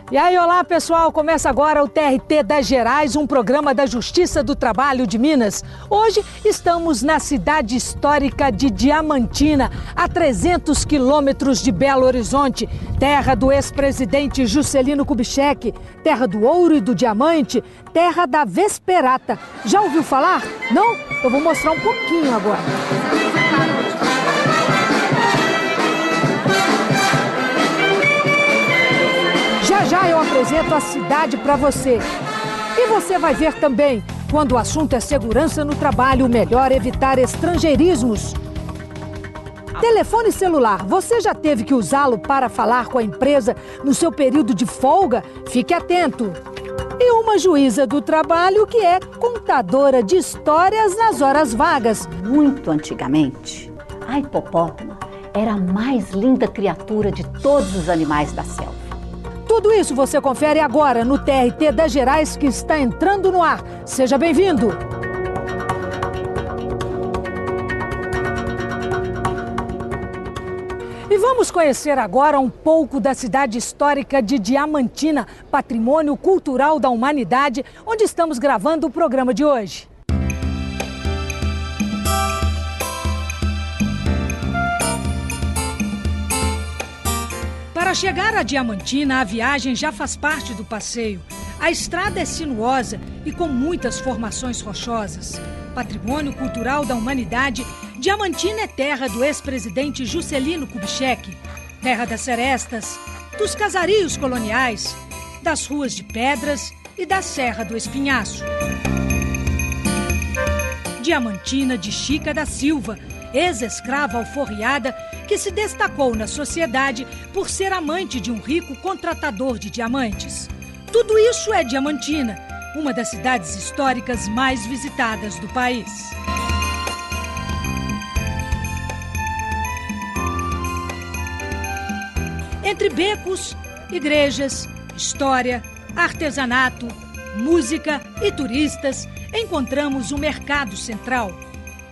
E aí, olá pessoal, começa agora o TRT das Gerais, um programa da Justiça do Trabalho de Minas. Hoje estamos na cidade histórica de Diamantina, a 300 quilômetros de Belo Horizonte, terra do ex-presidente Juscelino Kubitschek, terra do ouro e do diamante, terra da Vesperata. Já ouviu falar? Não? Eu vou mostrar um pouquinho agora. Já eu apresento a cidade para você. E você vai ver também, quando o assunto é segurança no trabalho, o melhor é evitar estrangeirismos. Telefone celular, você já teve que usá-lo para falar com a empresa no seu período de folga? Fique atento. E uma juíza do trabalho que é contadora de histórias nas horas vagas. Muito antigamente, a hipopótama era a mais linda criatura de todos os animais da selva. Tudo isso você confere agora no TRT das Gerais, que está entrando no ar. Seja bem-vindo! E vamos conhecer agora um pouco da cidade histórica de Diamantina, patrimônio cultural da humanidade, onde estamos gravando o programa de hoje. Para chegar a Diamantina, a viagem já faz parte do passeio. A estrada é sinuosa e com muitas formações rochosas. Patrimônio cultural da humanidade, Diamantina é terra do ex-presidente Juscelino Kubitschek, terra das serestas, dos casarios coloniais, das ruas de pedras e da Serra do Espinhaço. Diamantina de Chica da Silva, ex-escrava alforriada, que se destacou na sociedade por ser amante de um rico contratador de diamantes. Tudo isso é Diamantina, uma das cidades históricas mais visitadas do país. Entre becos, igrejas, história, artesanato, música e turistas, encontramos o Mercado Central.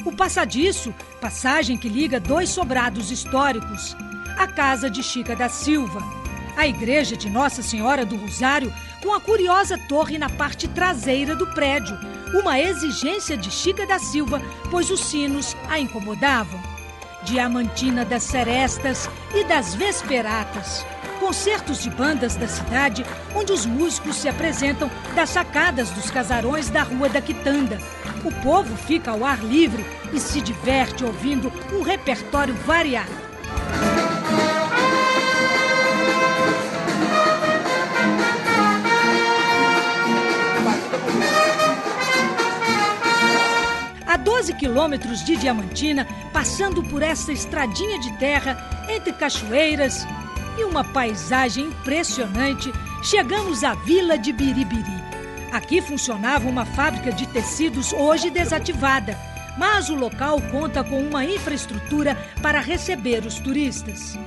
O Passadiço, passagem que liga dois sobrados históricos, a Casa de Chica da Silva, a Igreja de Nossa Senhora do Rosário, com a curiosa torre na parte traseira do prédio, uma exigência de Chica da Silva, pois os sinos a incomodavam. Diamantina das Serestas e das Vesperatas, concertos de bandas da cidade, onde os músicos se apresentam das sacadas dos casarões da Rua da Quitanda. O povo fica ao ar livre e se diverte ouvindo um repertório variado. A 12 quilômetros de Diamantina, passando por essa estradinha de terra, entre cachoeiras e uma paisagem impressionante, chegamos à Vila de Biribiri. Aqui funcionava uma fábrica de tecidos hoje desativada, mas o local conta com uma infraestrutura para receber os turistas.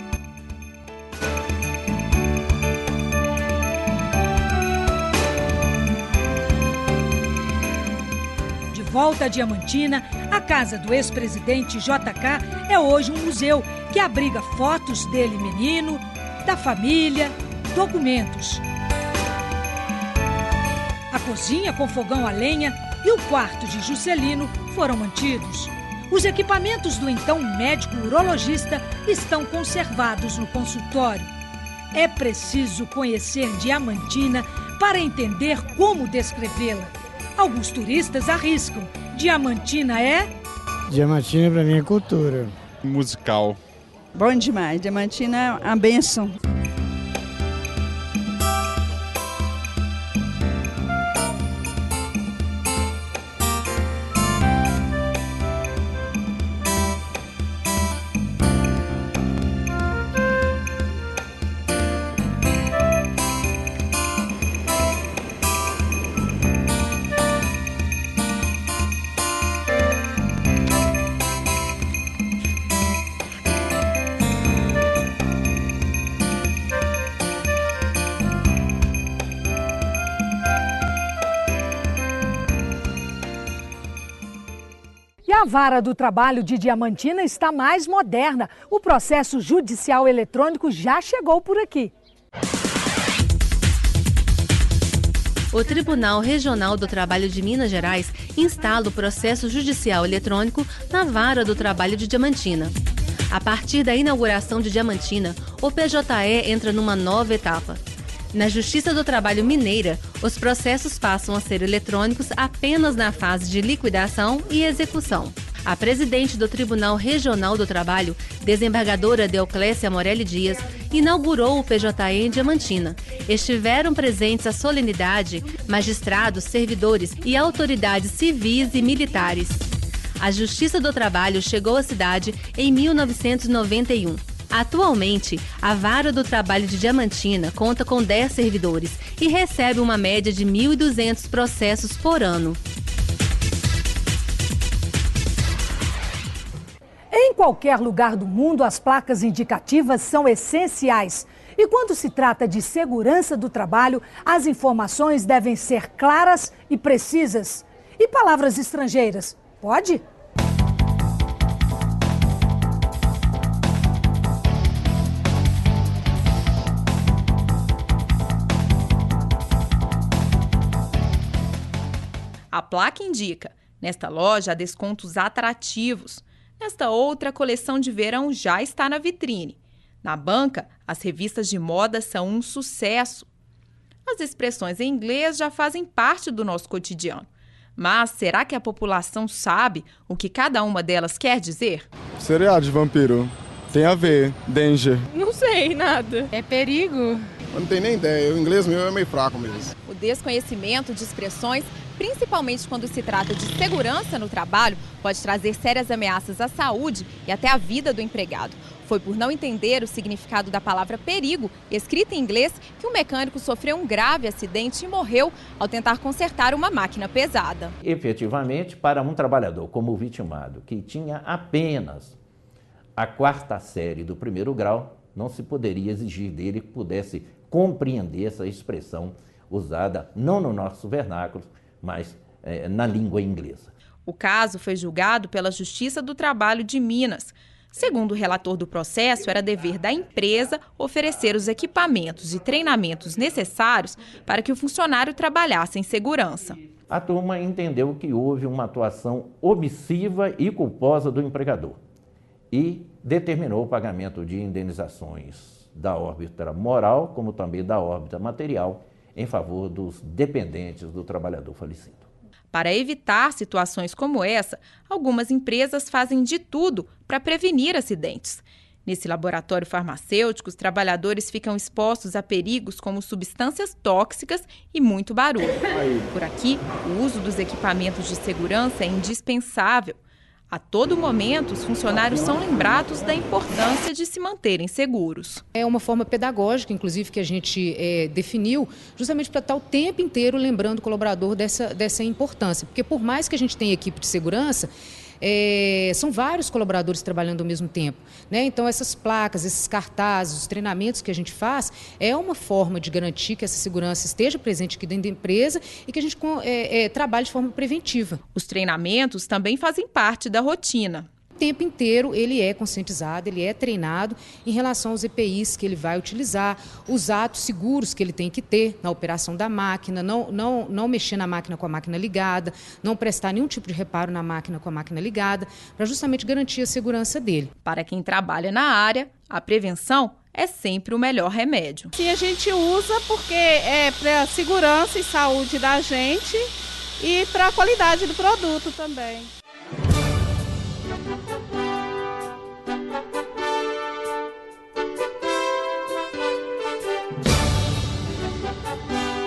De volta a Diamantina, a casa do ex-presidente JK é hoje um museu que abriga fotos dele menino, da família, documentos. A cozinha com fogão a lenha e o quarto de Juscelino foram mantidos. Os equipamentos do então médico urologista estão conservados no consultório. É preciso conhecer Diamantina para entender como descrevê-la. Alguns turistas arriscam. Diamantina é? Diamantina para mim é cultura. Musical. Bom demais. Diamantina é uma bênção. E a Vara do Trabalho de Diamantina está mais moderna. O processo judicial eletrônico já chegou por aqui. O Tribunal Regional do Trabalho de Minas Gerais instala o processo judicial eletrônico na Vara do Trabalho de Diamantina. A partir da inauguração de Diamantina, o PJE entra numa nova etapa. Na Justiça do Trabalho Mineira, os processos passam a ser eletrônicos apenas na fase de liquidação e execução. A presidente do Tribunal Regional do Trabalho, desembargadora Deoclésia Morelli Dias, inaugurou o PJE em Diamantina. Estiveram presentes à solenidade magistrados, servidores e autoridades civis e militares. A Justiça do Trabalho chegou à cidade em 1991. Atualmente, a Vara do Trabalho de Diamantina conta com 10 servidores e recebe uma média de 1.200 processos por ano. Em qualquer lugar do mundo, as placas indicativas são essenciais. E quando se trata de segurança do trabalho, as informações devem ser claras e precisas. E palavras estrangeiras? Pode? A placa indica: nesta loja há descontos atrativos. Nesta outra, a coleção de verão já está na vitrine. Na banca, as revistas de moda são um sucesso. As expressões em inglês já fazem parte do nosso cotidiano. Mas será que a população sabe o que cada uma delas quer dizer? Seriado de vampiro. Tem a ver, danger. Não sei, nada. É perigo? Eu não tenho nem ideia, o inglês meu é meio fraco mesmo. O desconhecimento de expressões, principalmente quando se trata de segurança no trabalho, pode trazer sérias ameaças à saúde e até à vida do empregado. Foi por não entender o significado da palavra perigo, escrita em inglês, que um mecânico sofreu um grave acidente e morreu ao tentar consertar uma máquina pesada. Efetivamente, para um trabalhador como o vitimado, que tinha apenas a 4ª série do 1º grau, não se poderia exigir dele que pudesse compreender essa expressão usada não no nosso vernáculo, mas na língua inglesa. O caso foi julgado pela Justiça do Trabalho de Minas. Segundo o relator do processo, era dever da empresa oferecer os equipamentos e treinamentos necessários para que o funcionário trabalhasse em segurança. A turma entendeu que houve uma atuação omissiva e culposa do empregador e determinou o pagamento de indenizações da órbita moral, como também da órbita material, em favor dos dependentes do trabalhador falecido. Para evitar situações como essa, algumas empresas fazem de tudo para prevenir acidentes. Nesse laboratório farmacêutico, os trabalhadores ficam expostos a perigos como substâncias tóxicas e muito barulho. Por aqui, o uso dos equipamentos de segurança é indispensável. A todo momento, os funcionários são lembrados da importância de se manterem seguros. É uma forma pedagógica, inclusive, que a gente definiu, justamente para estar o tempo inteiro lembrando o colaborador dessa importância. Porque por mais que a gente tenha equipe de segurança, são vários colaboradores trabalhando ao mesmo tempo, né? Então, essas placas, esses cartazes, os treinamentos que a gente faz, é uma forma de garantir que essa segurança esteja presente aqui dentro da empresa e que a gente trabalhe de forma preventiva. Os treinamentos também fazem parte da rotina. O tempo inteiro ele é conscientizado, ele é treinado em relação aos EPIs que ele vai utilizar, os atos seguros que ele tem que ter na operação da máquina, não mexer na máquina com a máquina ligada, não prestar nenhum tipo de reparo na máquina com a máquina ligada, para justamente garantir a segurança dele. Para quem trabalha na área, a prevenção é sempre o melhor remédio. Sim, a gente usa porque é para a segurança e saúde da gente e para a qualidade do produto também.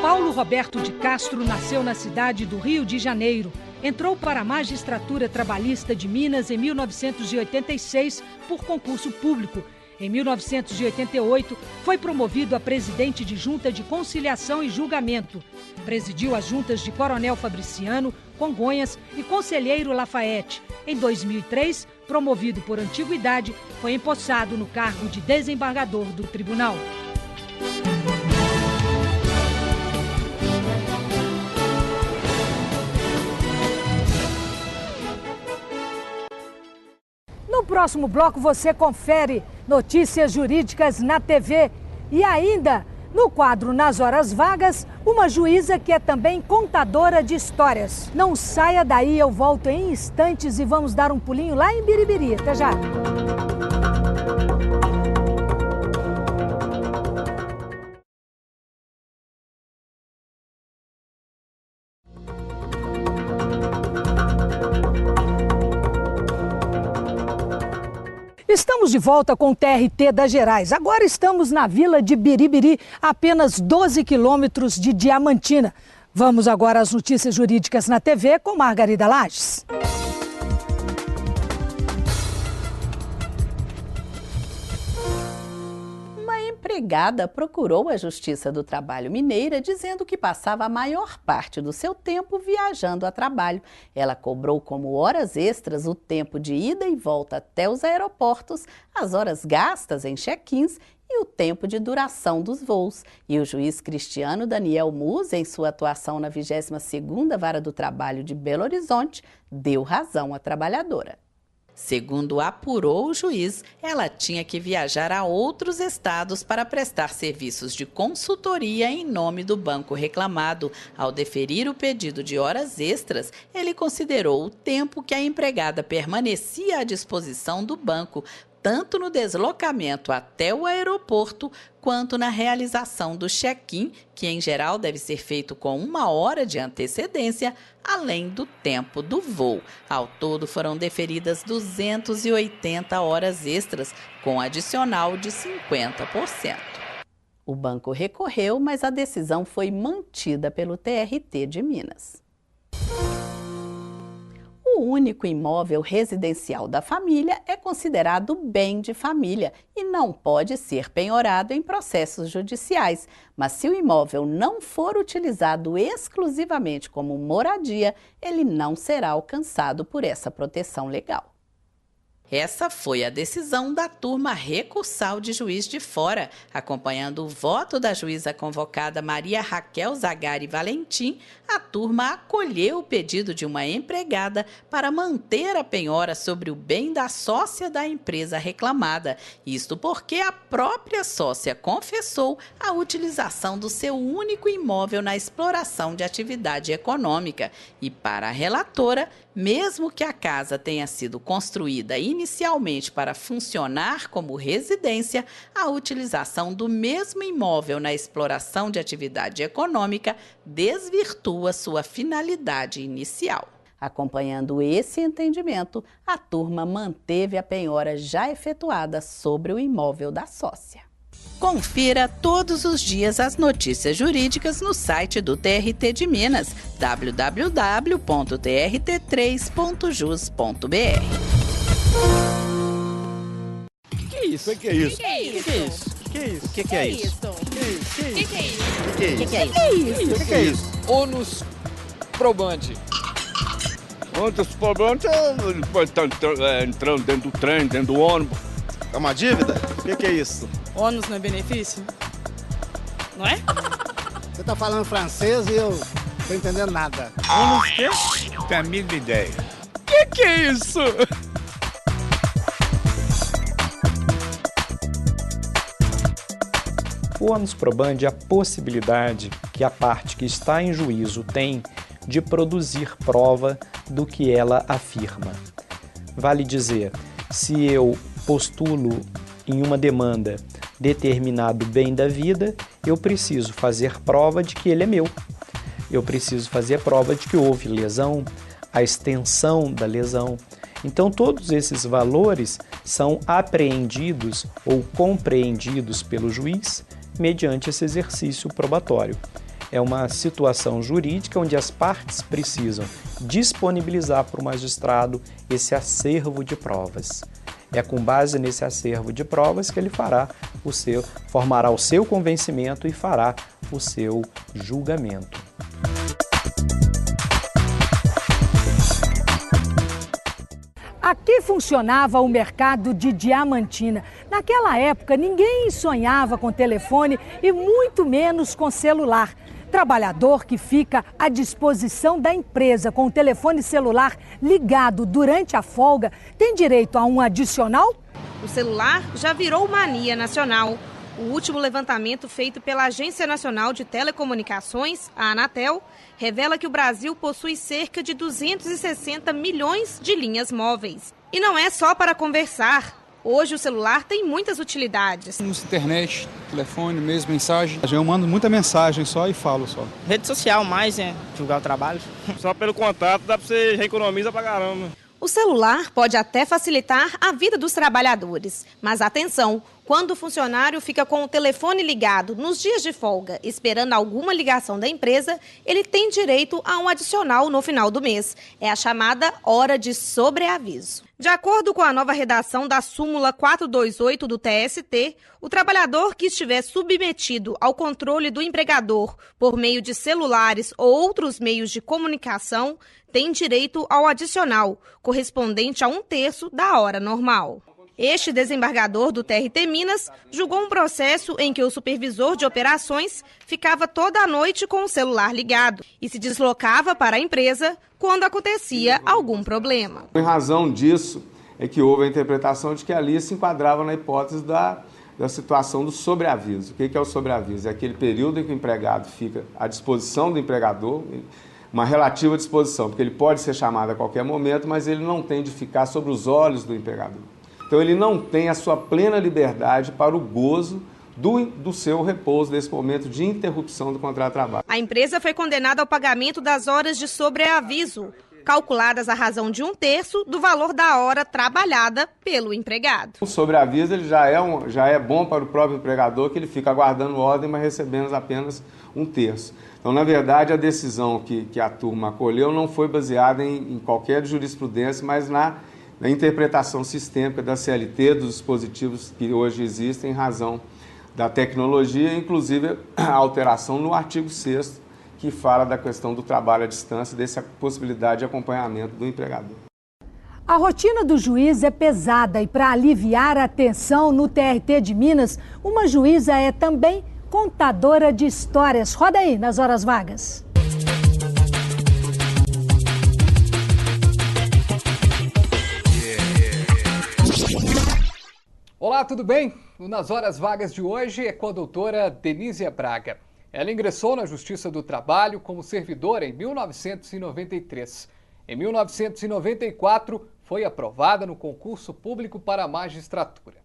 Paulo Roberto de Castro nasceu na cidade do Rio de Janeiro. Entrou para a Magistratura Trabalhista de Minas em 1986 por concurso público. Em 1988, foi promovido a presidente de Junta de Conciliação e Julgamento. Presidiu as juntas de Coronel Fabriciano, Congonhas e Conselheiro Lafayette. Em 2003, promovido por antiguidade, foi empossado no cargo de desembargador do tribunal. No próximo bloco você confere notícias jurídicas na TV e ainda No quadro Nas Horas Vagas, uma juíza que é também contadora de histórias. Não saia daí, eu volto em instantes e vamos dar um pulinho lá em Biribiri. Até já! Estamos de volta com o TRT das Gerais. Agora estamos na vila de Biribiri, a apenas 12 quilômetros de Diamantina. Vamos agora às notícias jurídicas na TV com Margarida Lages. Empregada procurou a Justiça do Trabalho mineira dizendo que passava a maior parte do seu tempo viajando a trabalho. Ela cobrou como horas extras o tempo de ida e volta até os aeroportos, as horas gastas em check-ins e o tempo de duração dos voos. E o juiz Cristiano Daniel Musa, em sua atuação na 22ª Vara do Trabalho de Belo Horizonte, deu razão à trabalhadora. Segundo apurou o juiz, ela tinha que viajar a outros estados para prestar serviços de consultoria em nome do banco reclamado. Ao deferir o pedido de horas extras, ele considerou o tempo que a empregada permanecia à disposição do banco, tanto no deslocamento até o aeroporto, quanto na realização do check-in, que em geral deve ser feito com 1 hora de antecedência, além do tempo do voo. Ao todo foram deferidas 280 horas extras, com adicional de 50%. O banco recorreu, mas a decisão foi mantida pelo TRT de Minas. O único imóvel residencial da família é considerado bem de família e não pode ser penhorado em processos judiciais. Mas se o imóvel não for utilizado exclusivamente como moradia, ele não será alcançado por essa proteção legal. Essa foi a decisão da turma recursal de Juiz de Fora. Acompanhando o voto da juíza convocada Maria Raquel Zagari Valentim, a turma acolheu o pedido de uma empregada para manter a penhora sobre o bem da sócia da empresa reclamada. Isto porque a própria sócia confessou a utilização do seu único imóvel na exploração de atividade econômica. E para a relatora, mesmo que a casa tenha sido construída inicialmente para funcionar como residência, a utilização do mesmo imóvel na exploração de atividade econômica desvirtua sua finalidade inicial. Acompanhando esse entendimento, a turma manteve a penhora já efetuada sobre o imóvel da sócia. Confira todos os dias as notícias jurídicas no site do TRT de Minas, www.trt3.jus.br. Que é isso? Que é isso? Que é isso? Que é isso? Que é isso? Que é isso? Que é isso? Ônus probandi. Ônus probandi pode estar entrando dentro do trem, dentro do ônibus. É uma dívida? O que é isso? Ônus não é benefício? Não é? Você tá falando francês e eu não tô entendendo nada. Ônus o quê? Tem a mínima ideia. Que é isso? O ônus probandi é a possibilidade que a parte que está em juízo tem de produzir prova do que ela afirma. Vale dizer, se eu postulo em uma demanda determinado bem da vida, eu preciso fazer prova de que ele é meu. Eu preciso fazer prova de que houve lesão, a extensão da lesão. Então, todos esses valores são apreendidos ou compreendidos pelo juiz mediante esse exercício probatório. É uma situação jurídica onde as partes precisam disponibilizar para o magistrado esse acervo de provas. É com base nesse acervo de provas que ele formará o seu convencimento e fará o seu julgamento. Aqui funcionava o mercado de Diamantina. Naquela época, ninguém sonhava com telefone e muito menos com celular. Trabalhador que fica à disposição da empresa com o telefone celular ligado durante a folga tem direito a um adicional? O celular já virou mania nacional. O último levantamento feito pela Agência Nacional de Telecomunicações, a Anatel, revela que o Brasil possui cerca de 260 milhões de linhas móveis. E não é só para conversar. Hoje o celular tem muitas utilidades. Uso internet, telefone, mesmo, mensagem. Eu mando muita mensagem só e falo só. Rede social mais, né? Divulgar o trabalho. Só pelo contato dá pra você economizar pra caramba. O celular pode até facilitar a vida dos trabalhadores. Mas atenção, quando o funcionário fica com o telefone ligado nos dias de folga, esperando alguma ligação da empresa, ele tem direito a um adicional no final do mês. É a chamada hora de sobreaviso. De acordo com a nova redação da súmula 428 do TST, o trabalhador que estiver submetido ao controle do empregador por meio de celulares ou outros meios de comunicação tem direito ao adicional, correspondente a 1/3 da hora normal. Este desembargador do TRT Minas julgou um processo em que o supervisor de operações ficava toda a noite com o celular ligado e se deslocava para a empresa quando acontecia algum problema. Em razão disso, é que houve a interpretação de que ali se enquadrava na hipótese da situação do sobreaviso. O que é o sobreaviso? É aquele período em que o empregado fica à disposição do empregador, uma relativa disposição, porque ele pode ser chamado a qualquer momento, mas ele não tem de ficar sobre os olhos do empregador. Então ele não tem a sua plena liberdade para o gozo do seu repouso nesse momento de interrupção do contrato de trabalho. A empresa foi condenada ao pagamento das horas de sobreaviso, calculadas à razão de 1/3 do valor da hora trabalhada pelo empregado. O sobreaviso ele já é bom para o próprio empregador, que ele fica aguardando ordem, mas recebendo apenas 1/3. Então, na verdade, a decisão que a turma acolheu não foi baseada em qualquer jurisprudência, mas na interpretação sistêmica da CLT, dos dispositivos que hoje existem em razão da tecnologia, inclusive a alteração no artigo 6º, que fala da questão do trabalho à distância, dessa possibilidade de acompanhamento do empregador. A rotina do juiz é pesada e, para aliviar a tensão no TRT de Minas, uma juíza é também contadora de histórias. Roda aí nas horas vagas. Olá, tudo bem? O Nas Horas Vagas de hoje é com a doutora Denísia Braga. Ela ingressou na Justiça do Trabalho como servidora em 1993. Em 1994, foi aprovada no concurso público para a magistratura.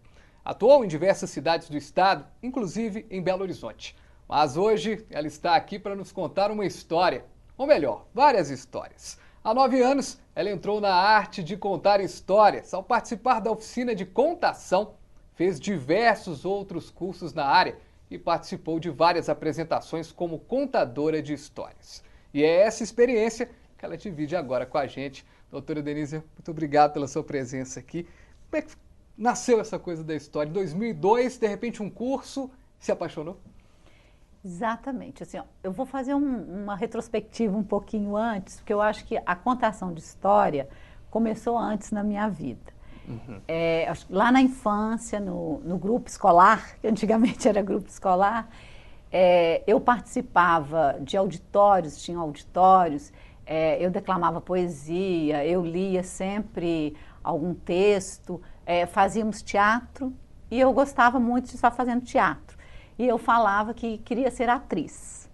Atuou em diversas cidades do estado, inclusive em Belo Horizonte. Mas hoje ela está aqui para nos contar uma história, ou melhor, várias histórias. Há 9 anos, ela entrou na arte de contar histórias. Ao participar da oficina de contação, fez diversos outros cursos na área e participou de várias apresentações como contadora de histórias. E é essa experiência que ela divide agora com a gente. Doutora Denísia, muito obrigado pela sua presença aqui. Como é que nasceu essa coisa da história? Em 2002, de repente, um curso, se apaixonou? Exatamente. Assim, ó, eu vou fazer uma retrospectiva um pouquinho antes, porque eu acho que a contação de história começou antes na minha vida. Lá na infância, no grupo escolar, que antigamente era grupo escolar, eu participava de auditórios, tinha auditórios, eu declamava poesia, eu lia sempre algum texto, fazíamos teatro e eu gostava muito de estar fazendo teatro. E eu falava que queria ser atriz.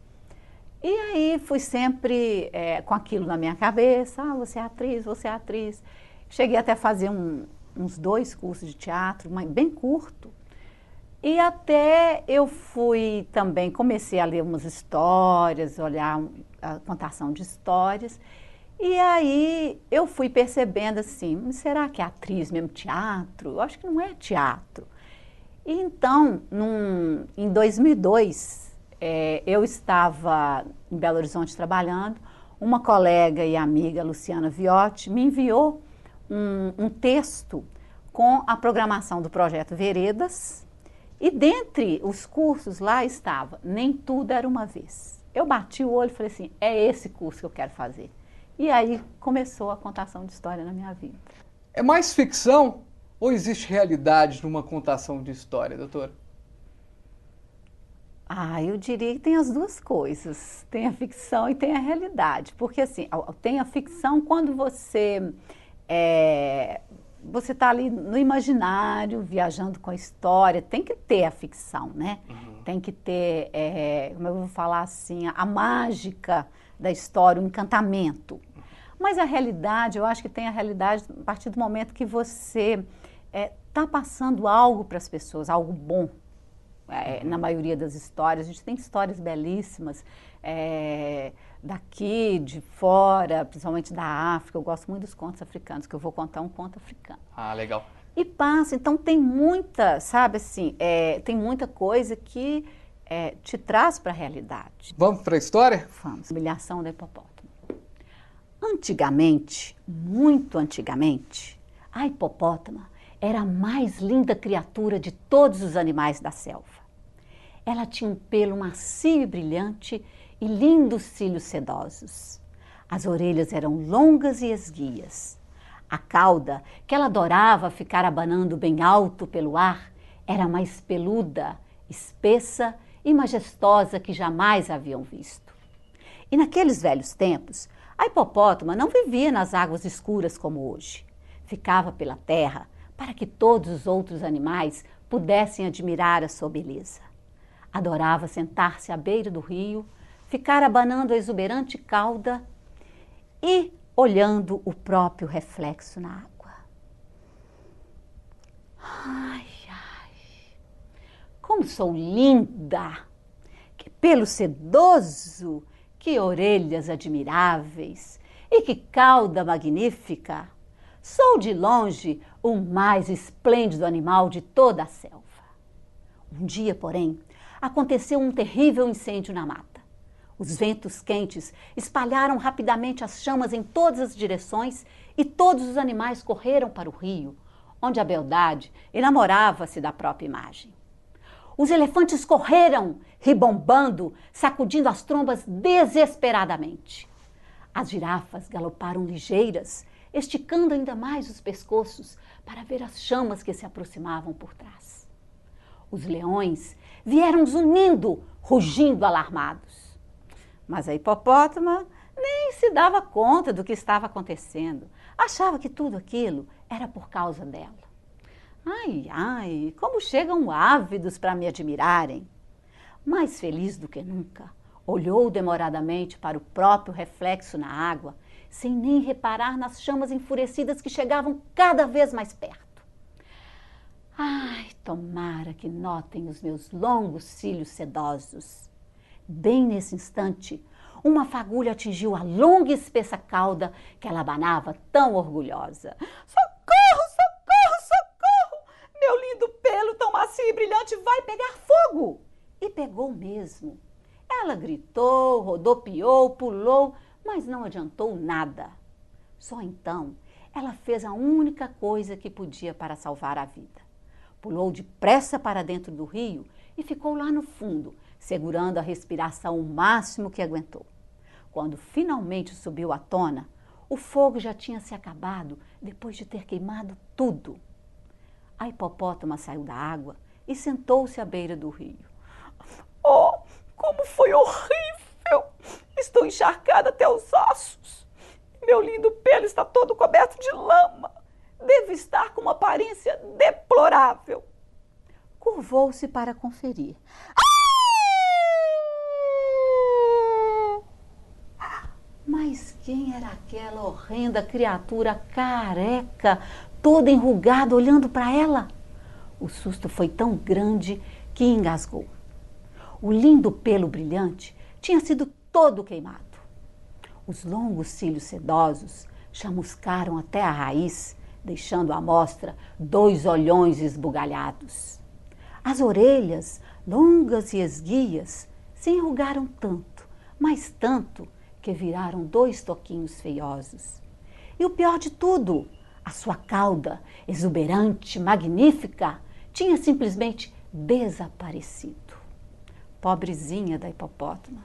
E aí fui sempre com aquilo na minha cabeça, você é atriz, você é atriz. Cheguei até a fazer uns 2 cursos de teatro, bem curto. E até eu fui também, comecei a ler umas histórias, olhar a contação de histórias. E aí eu fui percebendo assim, será que é atriz mesmo teatro? Eu acho que não é teatro. E então, em 2002, eu estava em Belo Horizonte trabalhando, uma colega e amiga, Luciana Viotti, me enviou um texto com a programação do projeto Veredas, e dentre os cursos lá estava Nem Tudo Era Uma Vez. Eu bati o olho e falei assim, é esse curso que eu quero fazer. E aí começou a contação de história na minha vida. É mais ficção ou existe realidade numa contação de história, doutora? Eu diria que tem as duas coisas. Tem a ficção e tem a realidade. Porque assim, tem a ficção quando você você está ali no imaginário, viajando com a história, tem que ter a ficção, né? Tem que ter, como eu vou falar assim, a mágica da história, o encantamento. Mas a realidade, eu acho que tem a realidade a partir do momento que você está passando algo para as pessoas, algo bom. Na maioria das histórias, a gente tem histórias belíssimas daqui, de fora, principalmente da África. Eu gosto muito dos contos africanos, que eu vou contar um conto africano. Ah, legal. E passa, então tem muita, sabe assim, tem muita coisa que te traz para a realidade. Vamos para a história? Vamos. Humilhação da hipopótamo. Antigamente, muito antigamente, a hipopótama era a mais linda criatura de todos os animais da selva. Ela tinha um pelo macio e brilhante e lindos cílios sedosos. As orelhas eram longas e esguias. A cauda, que ela adorava ficar abanando bem alto pelo ar, era mais peluda, espessa e majestosa que jamais haviam visto. E naqueles velhos tempos, a hipopótama não vivia nas águas escuras como hoje. Ficava pela terra para que todos os outros animais pudessem admirar a sua beleza. Adorava sentar-se à beira do rio, ficar abanando a exuberante cauda e olhando o próprio reflexo na água. Ai, ai, como sou linda! Que pelo sedoso, que orelhas admiráveis e que cauda magnífica! Sou de longe o mais esplêndido animal de toda a selva. Um dia, porém, aconteceu um terrível incêndio na mata. Os ventos quentes espalharam rapidamente as chamas em todas as direções e todos os animais correram para o rio, onde a beldade enamorava-se da própria imagem. Os elefantes correram, ribombando, sacudindo as trombas desesperadamente. As girafas galoparam ligeiras, esticando ainda mais os pescoços para ver as chamas que se aproximavam por trás. Os leões vieram zunindo, rugindo alarmados. Mas a hipopótama nem se dava conta do que estava acontecendo. Achava que tudo aquilo era por causa dela. Ai, ai, como chegam ávidos para me admirarem. Mais feliz do que nunca, olhou demoradamente para o próprio reflexo na água, sem nem reparar nas chamas enfurecidas que chegavam cada vez mais perto. Ai, tomara que notem os meus longos cílios sedosos. Bem nesse instante, uma fagulha atingiu a longa e espessa cauda que ela abanava tão orgulhosa. Socorro, socorro, socorro! Meu lindo pelo tão macio e brilhante vai pegar fogo! E pegou mesmo. Ela gritou, rodopiou, pulou, mas não adiantou nada. Só então ela fez a única coisa que podia para salvar a vida. Pulou depressa para dentro do rio e ficou lá no fundo, segurando a respiração o máximo que aguentou. Quando finalmente subiu à tona, o fogo já tinha se acabado depois de ter queimado tudo. A hipopótama saiu da água e sentou-se à beira do rio. Oh, como foi horrível! Estou encharcada até os ossos. Meu lindo pelo está todo coberto de lama. Devo estar com uma aparência deplorável. Curvou-se para conferir. Mas quem era aquela horrenda criatura careca, toda enrugada, olhando para ela? O susto foi tão grande que engasgou. O lindo pelo brilhante tinha sido todo queimado. Os longos cílios sedosos chamuscaram até a raiz, deixando à mostra 2 olhões esbugalhados. As orelhas, longas e esguias, se enrugaram tanto, mas tanto, que viraram 2 toquinhos feiosos. E o pior de tudo, a sua cauda, exuberante, magnífica, tinha simplesmente desaparecido. Pobrezinha da hipopótama,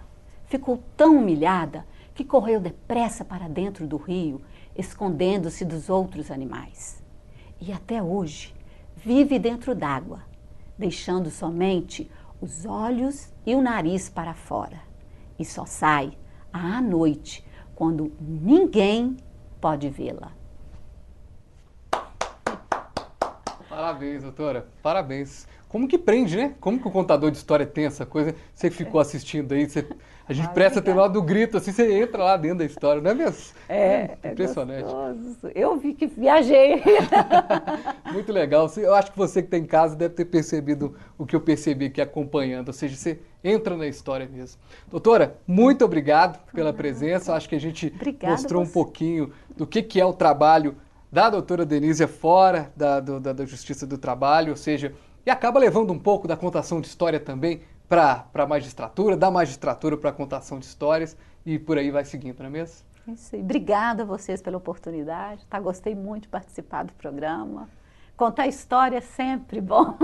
ficou tão humilhada que correu depressa para dentro do rio, escondendo-se dos outros animais. E até hoje vive dentro d'água, deixando somente os olhos e o nariz para fora. E só sai à noite, quando ninguém pode vê-la. Parabéns, doutora. Parabéns. Como que prende, né? Como que o contador de história tem essa coisa? Você ficou assistindo aí, a gente presta atenção do grito, assim, você entra lá dentro da história, não é mesmo? Impressionante. Gostoso. Eu vi que viajei. Muito legal. Eu acho que você que está em casa deve ter percebido o que eu percebi aqui acompanhando, ou seja, você entra na história mesmo. Doutora, muito obrigado pela presença. Acho que a gente mostrou um pouquinho do que é o trabalho da doutora Denísia fora da Justiça do Trabalho, ou seja, e acaba levando um pouco da contação de história também para a magistratura, da magistratura para a contação de histórias e por aí vai seguindo, não é mesmo? Isso aí. Obrigada a vocês pela oportunidade, gostei muito de participar do programa. Contar história é sempre bom.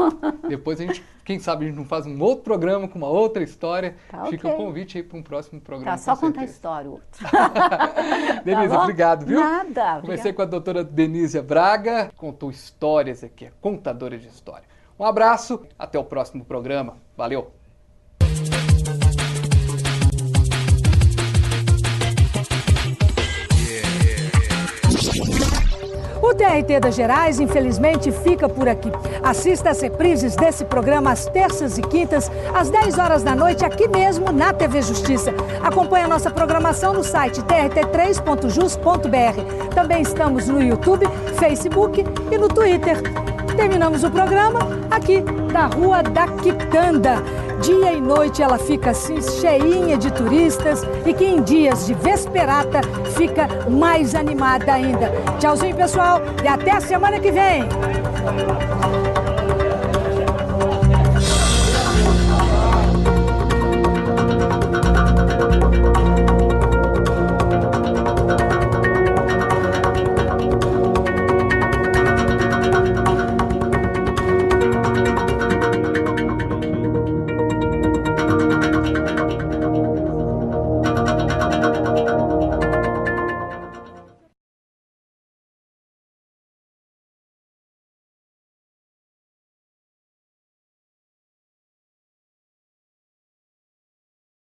Depois a gente, quem sabe, a gente não faz um outro programa com uma outra história. Fica okay. O convite aí para um próximo programa. Só contar história, outro. Denísia, obrigado, viu? Nada. Comecei com a doutora Denísia Braga, contou histórias aqui, é contadora de história. Um abraço, até o próximo programa. Valeu! O TRT das Gerais, infelizmente, fica por aqui. Assista às reprises desse programa às terças e quintas, às 10 horas da noite, aqui mesmo na TV Justiça. Acompanhe a nossa programação no site trt3.jus.br. Também estamos no YouTube, Facebook e no Twitter. Terminamos o programa aqui da Rua da Quitanda. Dia e noite ela fica assim cheinha de turistas e que em dias de vesperata fica mais animada ainda. Tchauzinho, pessoal, e até a semana que vem.